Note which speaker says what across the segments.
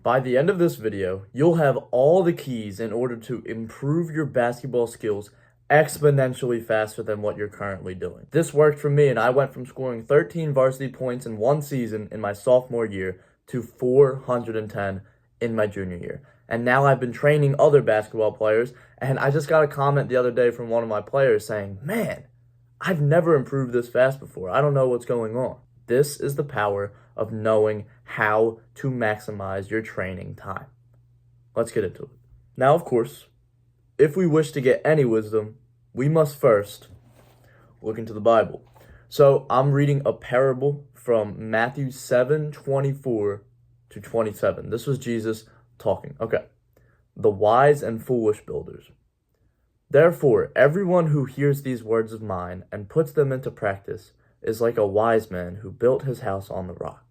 Speaker 1: By the end of this video, you'll have all the keys in order to improve your basketball skills exponentially faster than what you're currently doing. This worked for me, and I went from scoring 13 varsity points in one season in my sophomore year to 410 in my junior year. And now I've been training other basketball players, and I just got a comment the other day from one of my players saying, "Man, I've never improved this fast before. I don't know what's going on." This is the power of knowing how to maximize your training time. Let's get into it. Now, of course, if we wish to get any wisdom, we must first look into the Bible. So I'm reading a parable from Matthew 7:24 to 27. This was Jesus talking. Okay. The wise and foolish builders. Therefore, everyone who hears these words of mine and puts them into practice is like a wise man who built his house on the rock.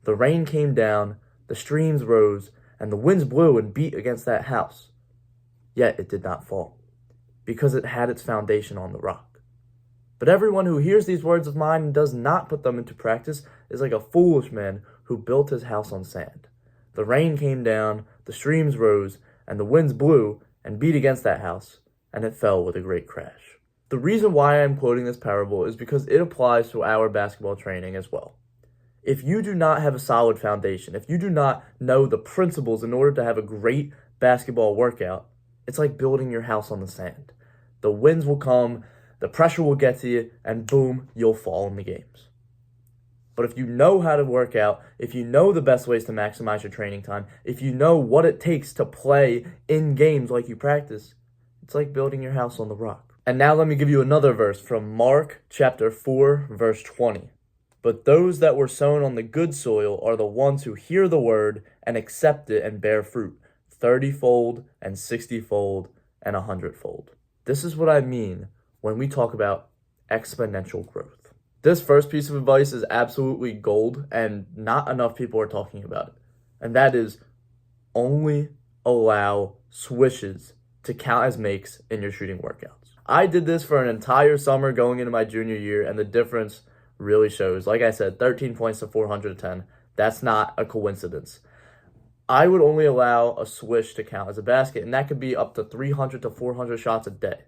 Speaker 1: The rain came down, the streams rose, and the winds blew and beat against that house. Yet it did not fall, because it had its foundation on the rock. But everyone who hears these words of mine and does not put them into practice is like a foolish man who built his house on sand. The rain came down, the streams rose, and the winds blew and beat against that house, and it fell with a great crash. The reason why I'm quoting this parable is because it applies to our basketball training as well. If you do not have a solid foundation, if you do not know the principles in order to have a great basketball workout, it's like building your house on the sand. The winds will come, the pressure will get to you, and boom, you'll fall in the games. But if you know how to work out, if you know the best ways to maximize your training time, if you know what it takes to play in games like you practice, it's like building your house on the rock. And now let me give you another verse from Mark chapter 4, verse 20. But those that were sown on the good soil are the ones who hear the word and accept it and bear fruit, 30-fold and 60-fold and 100-fold. This is what I mean when we talk about exponential growth. This first piece of advice is absolutely gold, and not enough people are talking about it. And that is only allow swishes to count as makes in your shooting workouts. I did this for an entire summer going into my junior year, and the difference really shows. Like I said, 13 points to 410. That's not a coincidence. I would only allow a swish to count as a basket, and that could be up to 300 to 400 shots a day.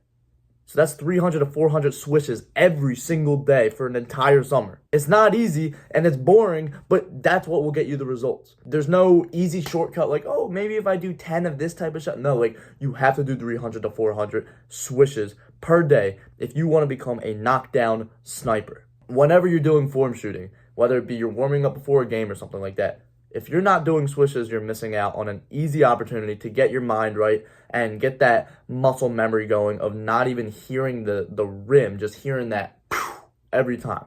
Speaker 1: So that's 300 to 400 swishes every single day for an entire summer. It's not easy and it's boring, but that's what will get you the results. There's no easy shortcut like, oh, maybe if I do 10 of this type of shot. No, like you have to do 300 to 400 swishes per day if you want to become a knockdown sniper. Whenever you're doing form shooting, whether it be you're warming up before a game or something like that, if you're not doing swishes, you're missing out on an easy opportunity to get your mind right and get that muscle memory going of not even hearing the rim, just hearing that every time.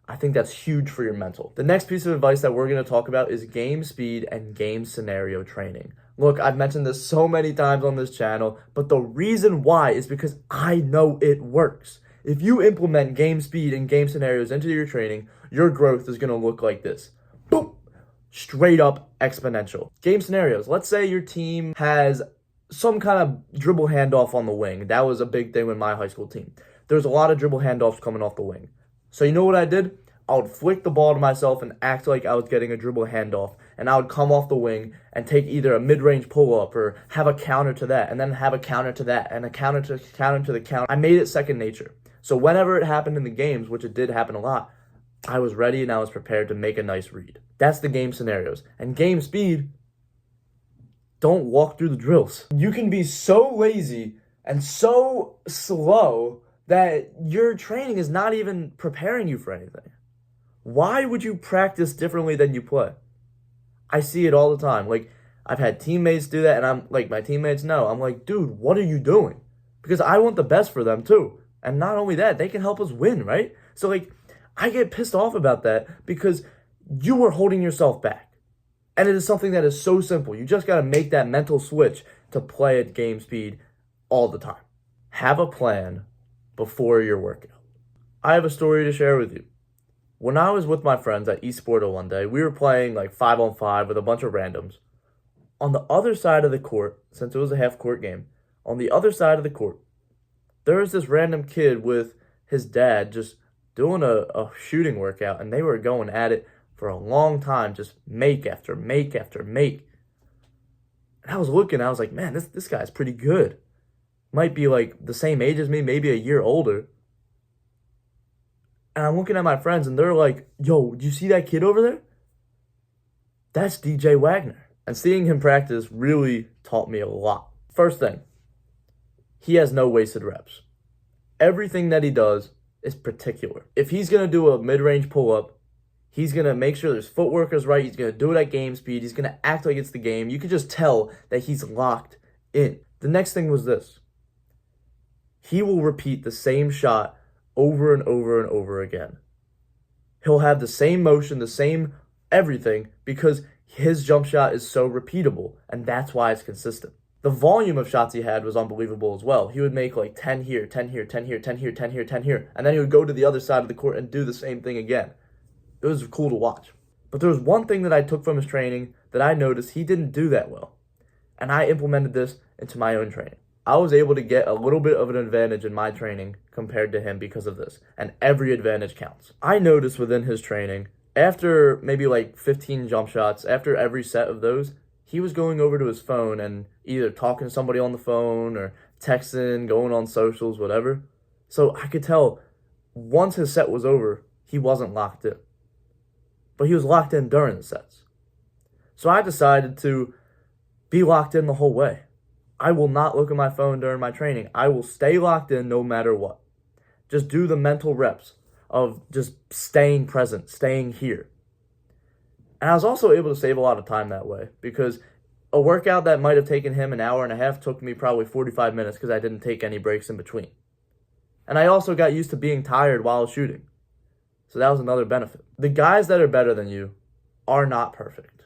Speaker 1: I think that's huge for your mental. The next piece of advice that we're going to talk about is game speed and game scenario training. Look, I've mentioned this so many times on this channel, but the reason why is because I know it works. If you implement game speed and game scenarios into your training, your growth is going to look like this. Boom! Straight up exponential. Game scenarios. Let's say your team has some kind of dribble handoff on the wing. That was a big thing with my high school team. There's a lot of dribble handoffs coming off the wing. So you know what I did? I would flick the ball to myself and act like I was getting a dribble handoff. And I would come off the wing and take either a mid-range pull-up or have a counter to that. And then have a counter to that and a counter to the counter. I made it second nature. So whenever it happened in the games, which it did happen a lot, I was ready and I was prepared to make a nice read. That's the game scenarios. And game speed, don't walk through the drills. You can be so lazy and so slow that your training is not even preparing you for anything. Why would you practice differently than you play? I see it all the time. Like, I've had teammates do that, and I'm like, my teammates know. I'm like, dude, what are you doing? Because I want the best for them too. And not only that, they can help us win, right? So like, I get pissed off about that because you are holding yourself back. And it is something that is so simple. You just got to make that mental switch to play at game speed all the time. Have a plan before your workout. I have a story to share with you. When I was with my friends at Esporto one day, we were playing like 5-on-5 with a bunch of randoms. On the other side of the court, since it was a half-court game, on the other side of the court, there was this random kid with his dad just doing a shooting workout, and they were going at it for a long time, just make after make after make. And I was looking, I was like, man, this guy's pretty good. Might be like the same age as me, maybe a year older. And I'm looking at my friends and they're like, yo, do you see that kid over there? That's DJ Wagner. And seeing him practice really taught me a lot. First thing, he has no wasted reps. Everything that he does is particular. If he's going to do a mid-range pull-up, he's going to make sure his footwork is right. He's going to do it at game speed. He's going to act like it's the game. You could just tell that he's locked in. The next thing was this. He will repeat the same shot over and over and over again. He'll have the same motion, the same everything, because his jump shot is so repeatable, and that's why it's consistent. The volume of shots he had was unbelievable as well. He would make like 10 here, 10 here, 10 here, 10 here, 10 here, 10 here, and then he would go to the other side of the court and do the same thing again. It was cool to watch. But there was one thing that I took from his training that I noticed he didn't do that well, and I implemented this into my own training. I was able to get a little bit of an advantage in my training compared to him because of this, and every advantage counts. I noticed within his training, after maybe like 15 jump shots, after every set of those, he was going over to his phone and either talking to somebody on the phone or texting, going on socials, whatever. So I could tell once his set was over, he wasn't locked in. But he was locked in during the sets. So I decided to be locked in the whole way. I will not look at my phone during my training. I will stay locked in no matter what. Just do the mental reps of just staying present, staying here. And I was also able to save a lot of time that way because a workout that might have taken him an hour and a half took me probably 45 minutes because I didn't take any breaks in between. And I also got used to being tired while shooting. So that was another benefit. The guys that are better than you are not perfect,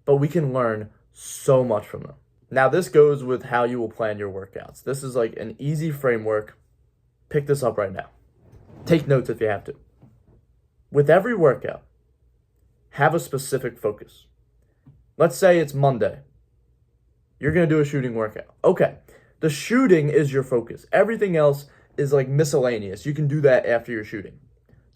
Speaker 1: but we can learn so much from them. Now this goes with how you will plan your workouts. This is like an easy framework. Pick this up right now. Take notes if you have to. With every workout, have a specific focus. Let's say it's Monday. You're going to do a shooting workout. Okay, the shooting is your focus. Everything else is like miscellaneous. You can do that after you're shooting.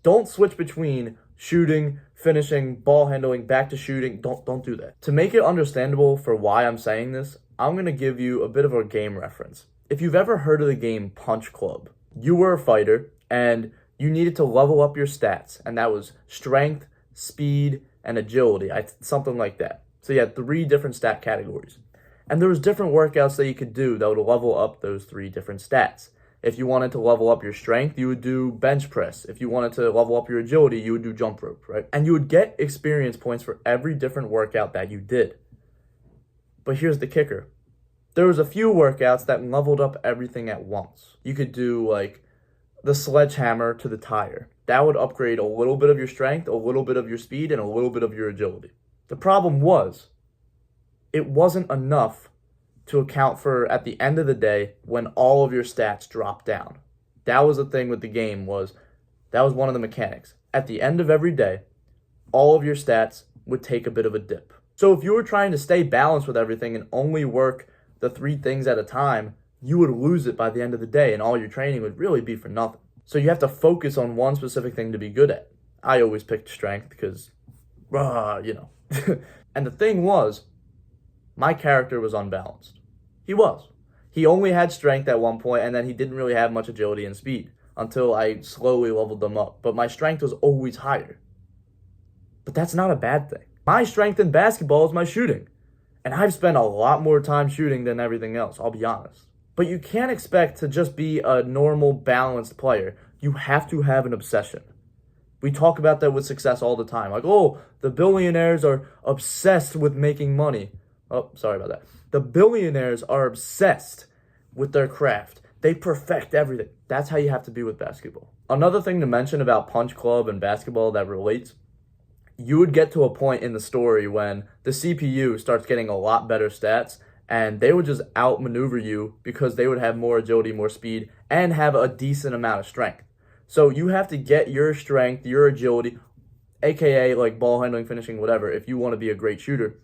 Speaker 1: Don't switch between shooting, finishing, ball handling, back to shooting. Don't do that. To make it understandable for why I'm saying this, I'm going to give you a bit of a game reference. If you've ever heard of the game Punch Club, you were a fighter and you needed to level up your stats, and that was strength, speed, and agility, something like that. So you had 3 different stat categories. And there was different workouts that you could do that would level up those 3 different stats. If you wanted to level up your strength, you would do bench press. If you wanted to level up your agility, you would do jump rope, right? And you would get experience points for every different workout that you did. But here's the kicker. There was a few workouts that leveled up everything at once. You could do like the sledgehammer to the tire. That would upgrade a little bit of your strength, a little bit of your speed, and a little bit of your agility. The problem was, it wasn't enough to account for, at the end of the day, when all of your stats dropped down. That was the thing with the game, that was one of the mechanics. At the end of every day, all of your stats would take a bit of a dip. So if you were trying to stay balanced with everything and only work the 3 things at a time, you would lose it by the end of the day, and all your training would really be for nothing. So you have to focus on one specific thing to be good at. I always picked strength because, And the thing was, my character was unbalanced. He was. He only had strength at one point, and then he didn't really have much agility and speed until I slowly leveled them up. But my strength was always higher. But that's not a bad thing. My strength in basketball is my shooting. And I've spent a lot more time shooting than everything else, I'll be honest. But you can't expect to just be a normal, balanced player. You have to have an obsession. We talk about that with success all the time. Like, oh, the billionaires are obsessed with making money. Oh, sorry about that. The billionaires are obsessed with their craft. They perfect everything. That's how you have to be with basketball. Another thing to mention about Punch Club and basketball that relates, you would get to a point in the story when the CPU starts getting a lot better stats, and they would just outmaneuver you because they would have more agility, more speed, and have a decent amount of strength. So you have to get your strength, your agility, aka like ball handling, finishing, whatever, if you want to be a great shooter.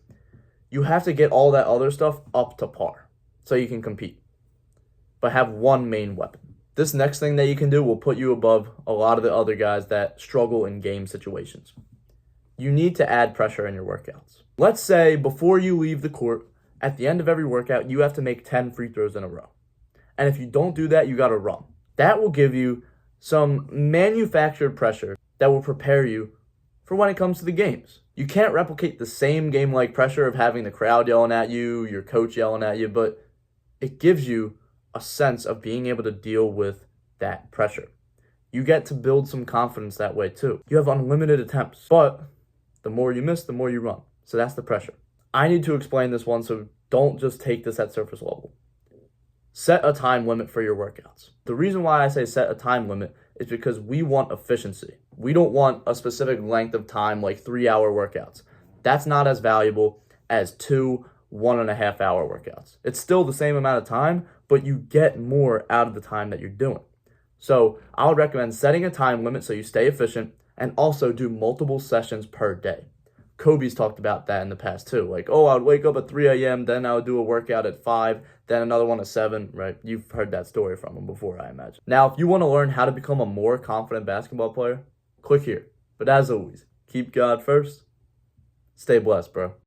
Speaker 1: You have to get all that other stuff up to par so you can compete, but have one main weapon. This next thing that you can do will put you above a lot of the other guys that struggle in game situations. You need to add pressure in your workouts. Let's say before you leave the court, At the end of every workout, you have to make 10 free throws in a row. And if you don't do that, you got to run. That will give you some manufactured pressure that will prepare you for when it comes to the games. You can't replicate the same game-like pressure of having the crowd yelling at you, your coach yelling at you, but it gives you a sense of being able to deal with that pressure. You get to build some confidence that way too. You have unlimited attempts, but the more you miss, the more you run. So that's the pressure. I need to explain this one, so don't just take this at surface level. Set a time limit for your workouts. The reason why I say set a time limit is because we want efficiency. We don't want a specific length of time, like 3-hour workouts. That's not as valuable as 2 1.5-hour workouts. It's still the same amount of time, but you get more out of the time that you're doing. So I would recommend setting a time limit so you stay efficient, and also do multiple sessions per day. Kobe's talked about that in the past too. Like, oh, I would wake up at 3 a.m., then I would do a workout at 5, then another one at 7, right? You've heard that story from him before, I imagine. Now, if you want to learn how to become a more confident basketball player, click here. But as always, keep God first. Stay blessed, bro.